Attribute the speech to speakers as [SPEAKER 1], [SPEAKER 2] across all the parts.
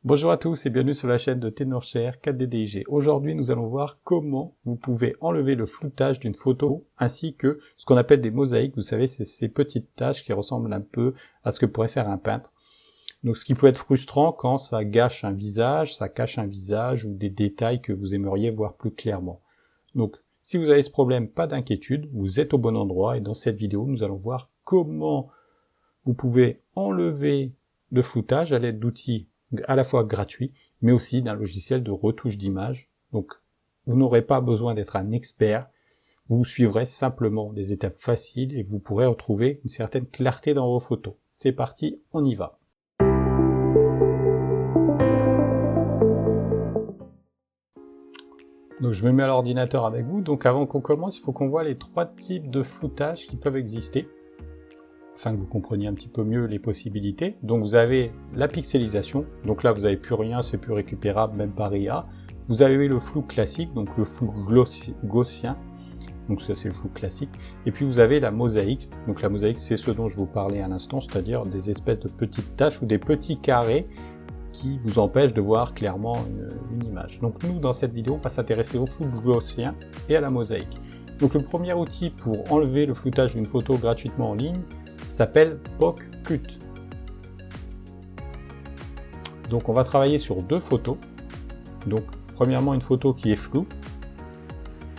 [SPEAKER 1] Bonjour à tous et bienvenue sur la chaîne de Tenorshare 4DDIG. Aujourd'hui, nous allons voir comment vous pouvez enlever le floutage d'une photo ainsi que ce qu'on appelle des mosaïques. Vous savez, c'est ces petites taches qui ressemblent un peu à ce que pourrait faire un peintre. Donc, ce qui peut être frustrant quand ça gâche un visage, ça cache un visage ou des détails que vous aimeriez voir plus clairement. Donc, si vous avez ce problème, pas d'inquiétude, vous êtes au bon endroit et dans cette vidéo, nous allons voir comment vous pouvez enlever le floutage à l'aide d'outils à la fois gratuits, mais aussi d'un logiciel de retouche d'image. Donc, vous n'aurez pas besoin d'être un expert, vous suivrez simplement des étapes faciles et vous pourrez retrouver une certaine clarté dans vos photos. C'est parti, on y va. Donc je me mets à l'ordinateur avec vous, donc avant qu'on commence, il faut qu'on voit les trois types de floutage qui peuvent exister, afin que vous compreniez un petit peu mieux les possibilités. Donc vous avez la pixelisation, donc là vous n'avez plus rien, c'est plus récupérable, même par IA. Vous avez le flou classique, donc le flou gaussien, donc ça c'est le flou classique. Et puis vous avez la mosaïque, donc la mosaïque c'est ce dont je vous parlais à l'instant, c'est-à-dire des espèces de petites taches ou des petits carrés qui vous empêchent de voir clairement une image. Donc nous, dans cette vidéo, on va s'intéresser au flou gaussien et à la mosaïque. Donc le premier outil pour enlever le floutage d'une photo gratuitement en ligne s'appelle PocCut. Donc on va travailler sur deux photos. Donc premièrement une photo qui est floue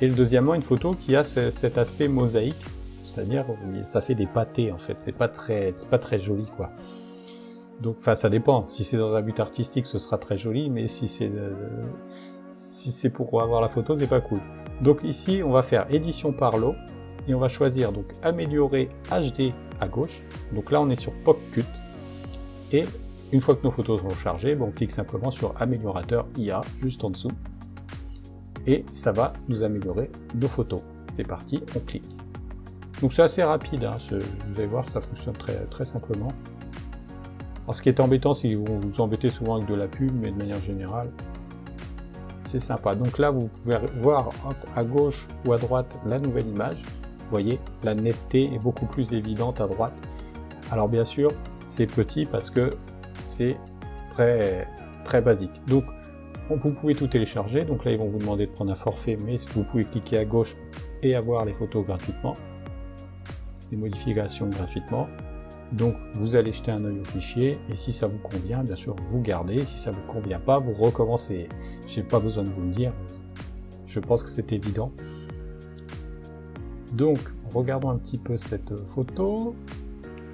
[SPEAKER 1] et deuxièmement une photo qui a cet aspect mosaïque, c'est-à-dire ça fait des pâtés en fait, c'est pas très joli quoi. Donc, enfin, ça dépend. Si c'est dans un but artistique, ce sera très joli, mais si c'est pour avoir la photo, c'est pas cool. Donc ici, on va faire édition par lot et on va choisir donc améliorer HD à gauche. Donc là, on est sur PocCut et une fois que nos photos sont chargées, on clique simplement sur améliorateur IA juste en dessous et ça va nous améliorer nos photos. C'est parti, on clique. Donc c'est assez rapide, hein, vous allez voir, ça fonctionne très simplement. Alors ce qui est embêtant, c'est que vous vous embêtez souvent avec de la pub, mais de manière générale, c'est sympa. Donc là, vous pouvez voir à gauche ou à droite la nouvelle image. Vous voyez, la netteté est beaucoup plus évidente à droite. Alors bien sûr, c'est petit parce que c'est très basique. Donc vous pouvez tout télécharger. Donc là, ils vont vous demander de prendre un forfait, mais vous pouvez cliquer à gauche et avoir les photos gratuitement, les modifications gratuitement. Donc vous allez jeter un œil au fichier et si ça vous convient, bien sûr, vous gardez. Si ça ne vous convient pas, vous recommencez. J'ai pas besoin de vous le dire, je pense que c'est évident. Donc regardons un petit peu cette photo.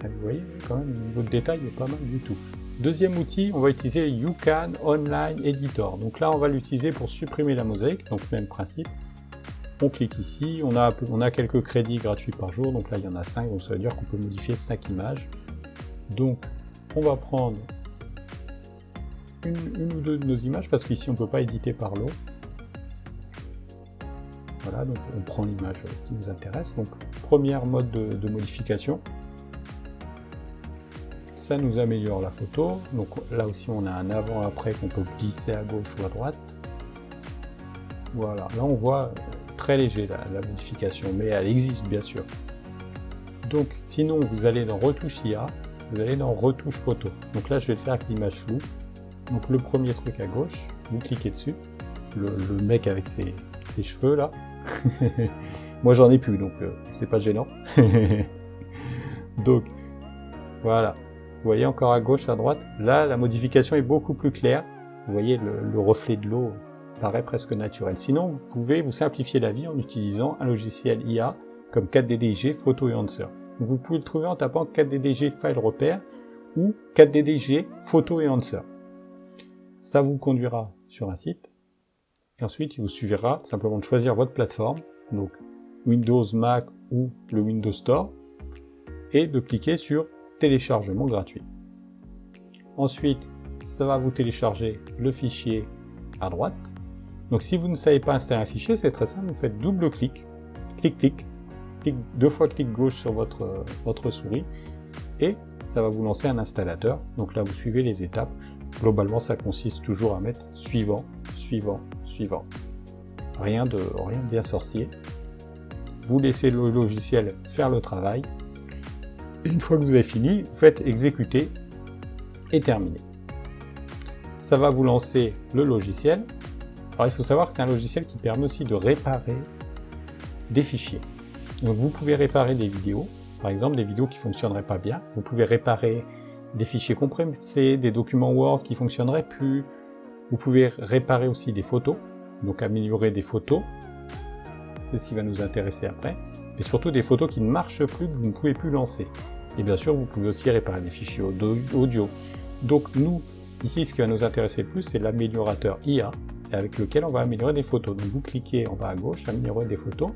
[SPEAKER 1] Vous voyez quand même, le niveau de détail est pas mal du tout. Deuxième outil, on va utiliser YouCan Online Editor. Donc là, on va l'utiliser pour supprimer la mosaïque, donc même principe. On clique ici, on a quelques crédits gratuits par jour, donc là il y en a 5, donc ça veut dire qu'on peut modifier 5 images. Donc on va prendre une ou deux de nos images, parce qu'ici on ne peut pas éditer par lot. Voilà, donc on prend l'image qui nous intéresse. Donc premier mode de modification, ça nous améliore la photo. Donc là aussi on a un avant-après qu'on peut glisser à gauche ou à droite. Voilà, là on voit très léger la modification, mais elle existe bien sûr. Donc sinon vous allez dans retouche IA, vous allez dans retouche photo. Donc là je vais le faire avec l'image floue. Donc le premier truc à gauche, vous cliquez dessus, le mec avec ses cheveux là. Moi j'en ai plus donc c'est pas gênant. Donc voilà, vous voyez encore à gauche, à droite, là la modification est beaucoup plus claire. Vous voyez le reflet de l'eau paraît presque naturel. Sinon, vous pouvez vous simplifier la vie en utilisant un logiciel IA comme 4DDIG Photo Enhancer. Donc, vous pouvez le trouver en tapant 4DDIG File Repère ou 4DDIG Photo Enhancer. Ça vous conduira sur un site et ensuite il vous suffira simplement de choisir votre plateforme, donc Windows, Mac ou le Windows Store et de cliquer sur téléchargement gratuit. Ensuite, ça va vous télécharger le fichier à droite. Donc si vous ne savez pas installer un fichier, c'est très simple, vous faites double clic, deux fois clic gauche sur votre souris, et ça va vous lancer un installateur. Donc là vous suivez les étapes. Globalement ça consiste toujours à mettre suivant, suivant, suivant. Rien de bien sorcier. Vous laissez le logiciel faire le travail, et une fois que vous avez fini, vous faites exécuter et terminer. ça va vous lancer le logiciel. Alors il faut savoir que c'est un logiciel qui permet aussi de réparer des fichiers. Donc vous pouvez réparer des vidéos, par exemple des vidéos qui ne fonctionneraient pas bien. Vous pouvez réparer des fichiers compressés, des documents Word qui ne fonctionneraient plus. Vous pouvez réparer aussi des photos, donc améliorer des photos. C'est ce qui va nous intéresser après. Et surtout des photos qui ne marchent plus, que vous ne pouvez plus lancer. Et bien sûr, vous pouvez aussi réparer des fichiers audio. Donc nous, ici, ce qui va nous intéresser le plus, c'est l'améliorateur IA, avec lequel on va améliorer des photos. Donc vous cliquez en bas à gauche, améliorer des photos.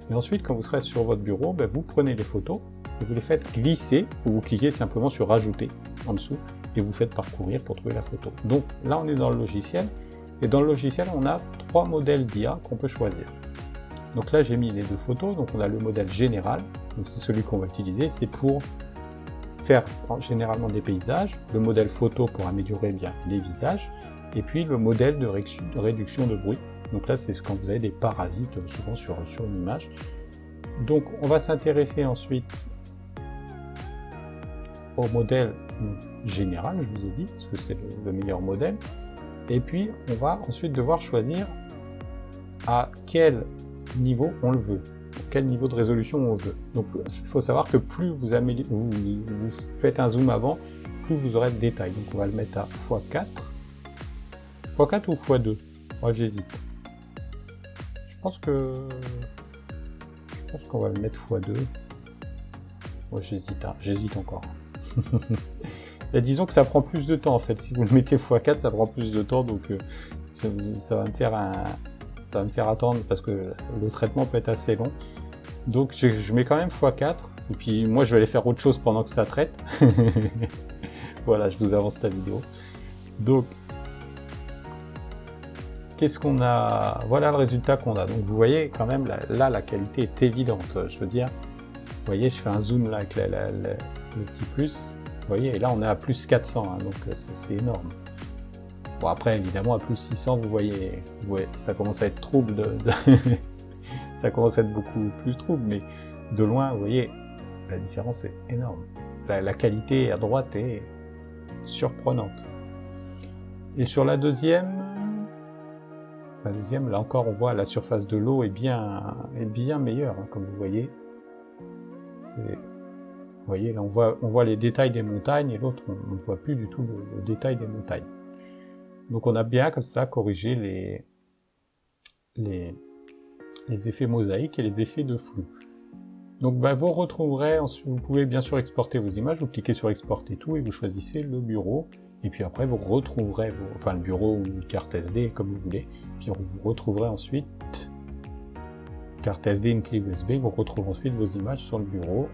[SPEAKER 1] Et ensuite, quand vous serez sur votre bureau, vous prenez les photos et vous les faites glisser, ou vous cliquez simplement sur rajouter en dessous, et vous faites parcourir pour trouver la photo. Donc là, on est dans le logiciel, et dans le logiciel, on a 3 modèles d'IA qu'on peut choisir. Donc là, j'ai mis les 2 photos, donc on a le modèle général, donc c'est celui qu'on va utiliser, c'est pour faire généralement des paysages, le modèle photo pour améliorer bien les visages, et puis le modèle de réduction de bruit. Donc là, c'est quand vous avez des parasites, souvent sur une image. Donc on va s'intéresser ensuite au modèle général, je vous ai dit, parce que c'est le meilleur modèle. Et puis, on va ensuite devoir choisir à quel niveau on le veut, quel niveau de résolution on veut. Donc il faut savoir que plus vous faites un zoom avant, plus vous aurez de détails. Donc on va le mettre à x4. x4 ou x2? Moi j'hésite. Je pense qu'on va le mettre x2. Moi j'hésite encore. Et disons que ça prend plus de temps en fait. Si vous le mettez x4, ça prend plus de temps, donc ça va me faire attendre parce que le traitement peut être assez long. Donc je mets quand même x4, et puis moi je vais aller faire autre chose pendant que ça traite. Voilà, je vous avance la vidéo. Donc, qu'est-ce qu'on a? Voilà le résultat qu'on a. Donc vous voyez quand même, là la qualité est évidente. Je veux dire, vous voyez, je fais un zoom là avec le petit plus. Vous voyez, et là on est à plus 400, hein, donc c'est énorme. Bon après évidemment à plus 600 vous voyez ça commence à être trouble, ça commence à être beaucoup plus trouble, mais de loin vous voyez la différence est énorme. La qualité à droite est surprenante. Et sur la deuxième là encore on voit la surface de l'eau est bien meilleure, hein, comme vous voyez. Vous voyez là on voit les détails des montagnes, et l'autre on ne voit plus du tout le détail des montagnes. Donc on a bien comme ça corrigé les effets mosaïques et les effets de flou. Donc vous retrouverez, vous pouvez bien sûr exporter vos images, vous cliquez sur exporter tout et vous choisissez le bureau, et puis après vous retrouverez, le bureau ou une carte SD comme vous voulez, puis vous retrouverez ensuite carte SD, une clé USB, vous retrouverez ensuite vos images sur le bureau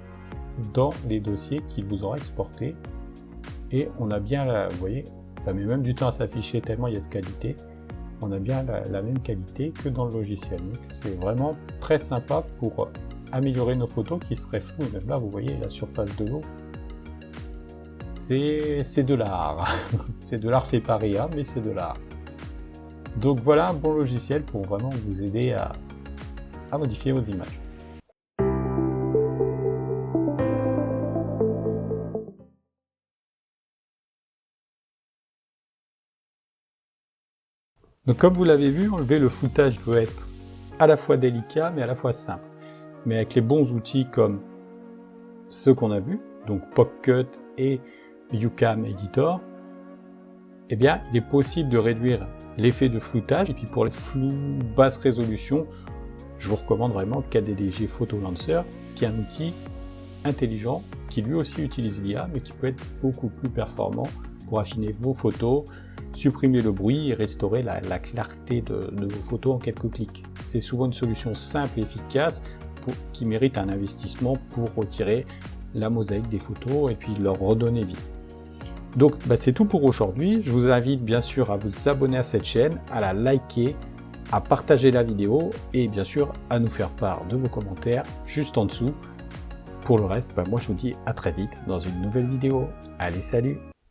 [SPEAKER 1] dans les dossiers qu'il vous aura exportés, et on a bien vous voyez, ça met même du temps à s'afficher tellement il y a de qualité. On a bien la même qualité que dans le logiciel. Donc c'est vraiment très sympa pour améliorer nos photos qui seraient floues. Même là, vous voyez la surface de l'eau. C'est de l'art. C'est de l'art fait par IA, mais c'est de l'art. Donc voilà un bon logiciel pour vraiment vous aider à modifier vos images. Donc comme vous l'avez vu, enlever le floutage peut être à la fois délicat mais à la fois simple. Mais avec les bons outils comme ceux qu'on a vus, donc PopCut et YouCam Editor, eh bien il est possible de réduire l'effet de floutage. Et puis pour les flous basse résolution, je vous recommande vraiment KDDG Photo Lancer, qui est un outil intelligent qui lui aussi utilise l'IA mais qui peut être beaucoup plus performant pour affiner vos photos, supprimer le bruit et restaurer la clarté de vos photos en quelques clics. C'est souvent une solution simple et efficace qui mérite un investissement pour retirer la mosaïque des photos et puis leur redonner vie. Donc c'est tout pour aujourd'hui. Je vous invite bien sûr à vous abonner à cette chaîne, à la liker, à partager la vidéo et bien sûr à nous faire part de vos commentaires juste en dessous. Pour le reste, moi je vous dis à très vite dans une nouvelle vidéo. Allez, salut!